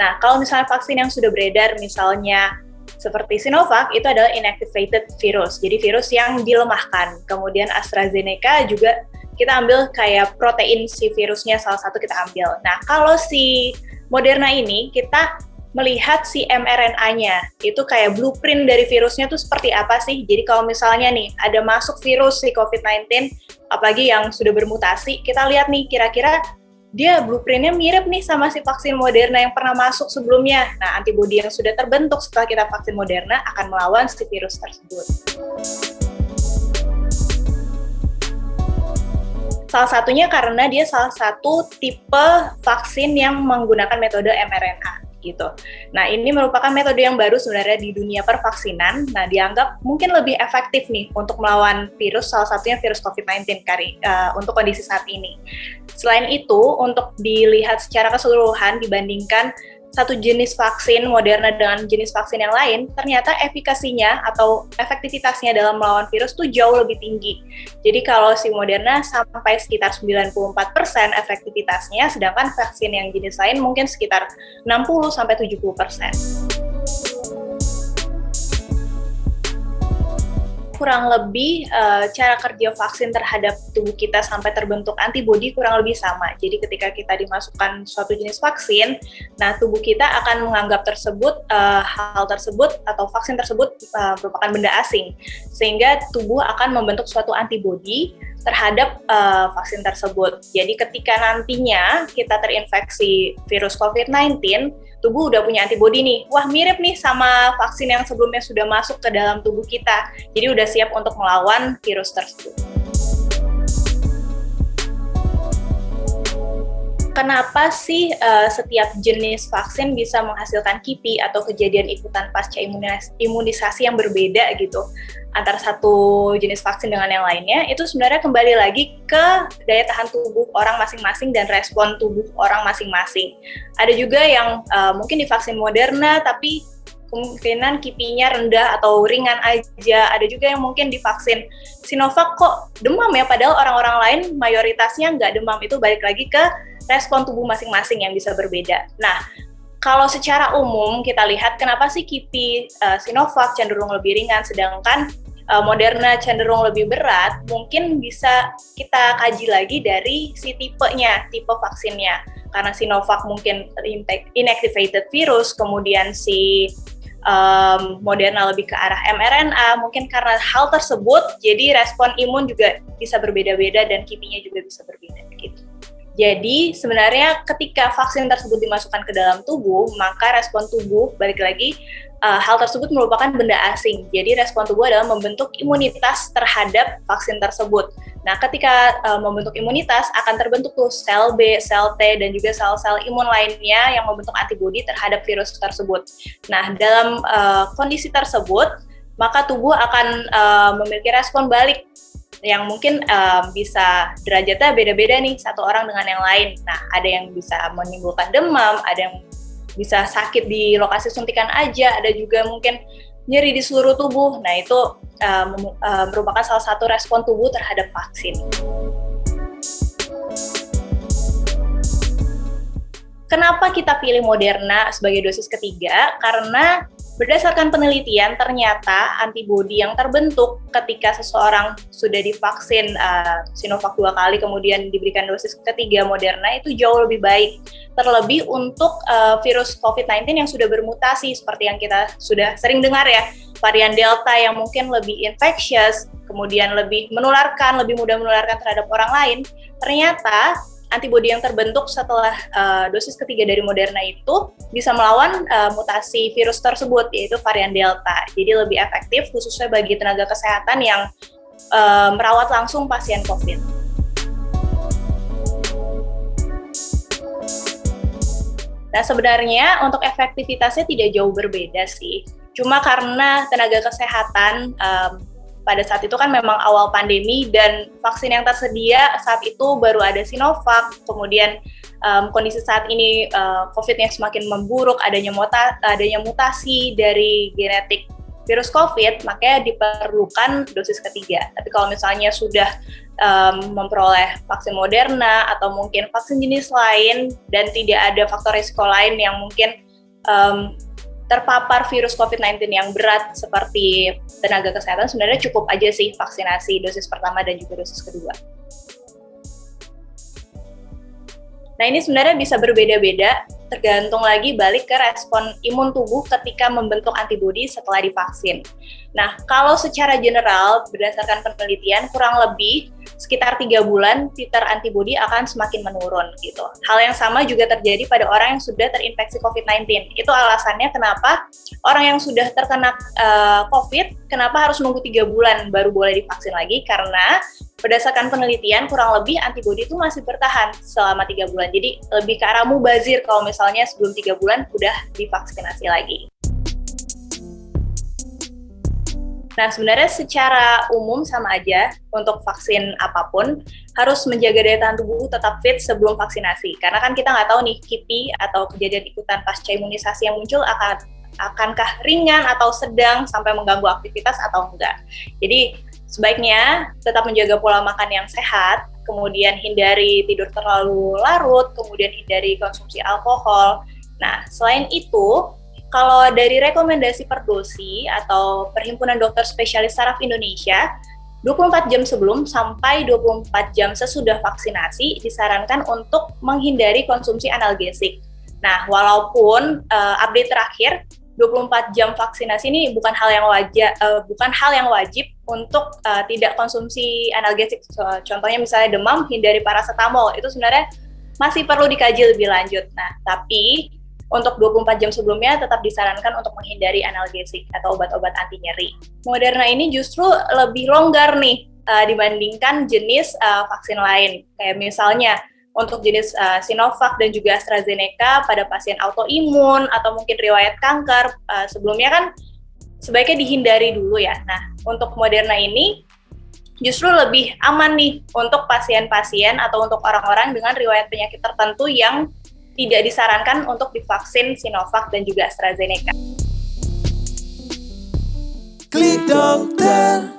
Nah, kalau misalnya vaksin yang sudah beredar, misalnya seperti Sinovac, itu adalah inactivated virus, jadi virus yang dilemahkan. Kemudian AstraZeneca juga kita ambil kayak protein si virusnya, salah satu kita ambil. Nah, kalau si Moderna ini, kita melihat si mRNA-nya, itu kayak blueprint dari virusnya tuh seperti apa sih. Jadi kalau misalnya nih, ada masuk virus si COVID-19, apalagi yang sudah bermutasi, kita lihat nih kira-kira dia blueprint-nya mirip nih sama si vaksin Moderna yang pernah masuk sebelumnya. Nah, antibodi yang sudah terbentuk setelah kita vaksin Moderna akan melawan si virus tersebut. Salah satunya karena dia salah satu tipe vaksin yang menggunakan metode mRNA gitu. Nah, ini merupakan metode yang baru sebenarnya di dunia pervaksinan. Nah, dianggap mungkin lebih efektif nih untuk melawan virus, salah satunya virus COVID-19 untuk kondisi saat ini. Selain itu, untuk dilihat secara keseluruhan dibandingkan satu jenis vaksin Moderna dengan jenis vaksin yang lain, ternyata efikasinya atau efektivitasnya dalam melawan virus tuh jauh lebih tinggi. Jadi kalau si Moderna sampai sekitar 94% efektivitasnya, sedangkan vaksin yang jenis lain mungkin sekitar 60-70%. Kurang lebih cara kerja vaksin terhadap tubuh kita sampai terbentuk antibodi kurang lebih sama. Jadi ketika kita dimasukkan suatu jenis vaksin, nah tubuh kita akan menganggap hal tersebut atau vaksin tersebut merupakan benda asing, sehingga tubuh akan membentuk suatu antibodi terhadap vaksin tersebut. Jadi ketika nantinya kita terinfeksi virus COVID-19, tubuh udah punya antibodi nih, wah mirip nih sama vaksin yang sebelumnya sudah masuk ke dalam tubuh kita, jadi udah siap untuk melawan virus tersebut. Kenapa sih setiap jenis vaksin bisa menghasilkan KIPI atau kejadian ikutan pasca imunisasi yang berbeda gitu antara satu jenis vaksin dengan yang lainnya? Itu sebenarnya kembali lagi ke daya tahan tubuh orang masing-masing dan respon tubuh orang masing-masing. Ada juga yang mungkin divaksin Moderna tapi kemungkinan KIPI-nya rendah atau ringan aja. Ada juga yang mungkin divaksin Sinovac kok demam ya, padahal orang-orang lain mayoritasnya nggak demam. Itu balik lagi ke respon tubuh masing-masing yang bisa berbeda. Nah, kalau secara umum kita lihat kenapa sih KIPI Sinovac cenderung lebih ringan, sedangkan Moderna cenderung lebih berat, mungkin bisa kita kaji lagi dari si tipenya, tipe vaksinnya. Karena Sinovac mungkin inactivated virus, kemudian si Moderna lebih ke arah mRNA, mungkin karena hal tersebut, jadi respon imun juga bisa berbeda-beda dan KIPI-nya juga bisa berbeda gitu. Jadi sebenarnya ketika vaksin tersebut dimasukkan ke dalam tubuh, maka respon tubuh, balik lagi, hal tersebut merupakan benda asing. Jadi respon tubuh adalah membentuk imunitas terhadap vaksin tersebut. Nah, ketika membentuk imunitas, akan terbentuk tuh sel B, sel T, dan juga sel-sel imun lainnya yang membentuk antibodi terhadap virus tersebut. Nah, dalam kondisi tersebut, maka tubuh akan memiliki respon balik yang mungkin bisa derajatnya beda-beda nih satu orang dengan yang lain. Nah, ada yang bisa menimbulkan demam, ada yang bisa sakit di lokasi suntikan aja, ada juga mungkin nyeri di seluruh tubuh. Nah, itu merupakan salah satu respon tubuh terhadap vaksin. Kenapa kita pilih Moderna sebagai dosis ketiga? Karena berdasarkan penelitian, ternyata antibodi yang terbentuk ketika seseorang sudah divaksin Sinovac 2 kali, kemudian diberikan dosis ketiga Moderna, itu jauh lebih baik. Terlebih untuk virus COVID-19 yang sudah bermutasi, seperti yang kita sudah sering dengar ya, varian Delta yang mungkin lebih infectious, kemudian lebih menularkan, lebih mudah menularkan terhadap orang lain, ternyata antibodi yang terbentuk setelah dosis ketiga dari Moderna itu bisa melawan mutasi virus tersebut, yaitu varian Delta. Jadi lebih efektif khususnya bagi tenaga kesehatan yang merawat langsung pasien COVID. Nah, sebenarnya untuk efektivitasnya tidak jauh berbeda sih. Cuma karena tenaga kesehatan pada saat itu kan memang awal pandemi dan vaksin yang tersedia saat itu baru ada Sinovac, kemudian kondisi saat ini COVID-nya semakin memburuk, adanya mutasi dari genetik virus COVID, makanya diperlukan dosis ketiga. Tapi kalau misalnya sudah memperoleh vaksin Moderna atau mungkin vaksin jenis lain dan tidak ada faktor risiko lain yang mungkin terpapar virus COVID-19 yang berat seperti tenaga kesehatan, sebenarnya cukup aja sih vaksinasi dosis pertama dan juga dosis kedua. Nah, ini sebenarnya bisa berbeda-beda, tergantung lagi balik ke respon imun tubuh ketika membentuk antibodi setelah divaksin. Nah, kalau secara general, berdasarkan penelitian, kurang lebih sekitar 3 bulan titer antibodi akan semakin menurun gitu. Hal yang sama juga terjadi pada orang yang sudah terinfeksi COVID-19. Itu alasannya kenapa orang yang sudah terkena COVID, kenapa harus nunggu 3 bulan baru boleh divaksin lagi, karena berdasarkan penelitian kurang lebih antibodi itu masih bertahan selama 3 bulan. Jadi lebih ke arah mubazir kalau misalnya sebelum 3 bulan udah divaksinasi lagi. Nah, sebenarnya secara umum sama aja untuk vaksin apapun, harus menjaga daya tahan tubuh tetap fit sebelum vaksinasi. Karena kan kita nggak tahu nih, KIPI atau kejadian ikutan pasca imunisasi yang muncul akankah ringan atau sedang sampai mengganggu aktivitas atau enggak. Jadi, sebaiknya tetap menjaga pola makan yang sehat, kemudian hindari tidur terlalu larut, kemudian hindari konsumsi alkohol. Nah, selain itu, kalau dari rekomendasi Perdosi atau Perhimpunan Dokter Spesialis Saraf Indonesia, 24 jam sebelum sampai 24 jam sesudah vaksinasi disarankan untuk menghindari konsumsi analgesik. Nah, walaupun update terakhir 24 jam vaksinasi ini bukan hal yang wajib untuk tidak konsumsi analgesik. Contohnya misalnya demam, hindari paracetamol. Itu sebenarnya masih perlu dikaji lebih lanjut. Nah, tapi untuk 24 jam sebelumnya tetap disarankan untuk menghindari analgesik atau obat-obat anti nyeri. Moderna ini justru lebih longgar nih dibandingkan jenis vaksin lain. Kayak misalnya untuk jenis Sinovac dan juga AstraZeneca pada pasien autoimun atau mungkin riwayat kanker, sebelumnya kan sebaiknya dihindari dulu ya. Nah, untuk Moderna ini justru lebih aman nih untuk pasien-pasien atau untuk orang-orang dengan riwayat penyakit tertentu yang tidak disarankan untuk divaksin Sinovac dan juga AstraZeneca. Klik dokter.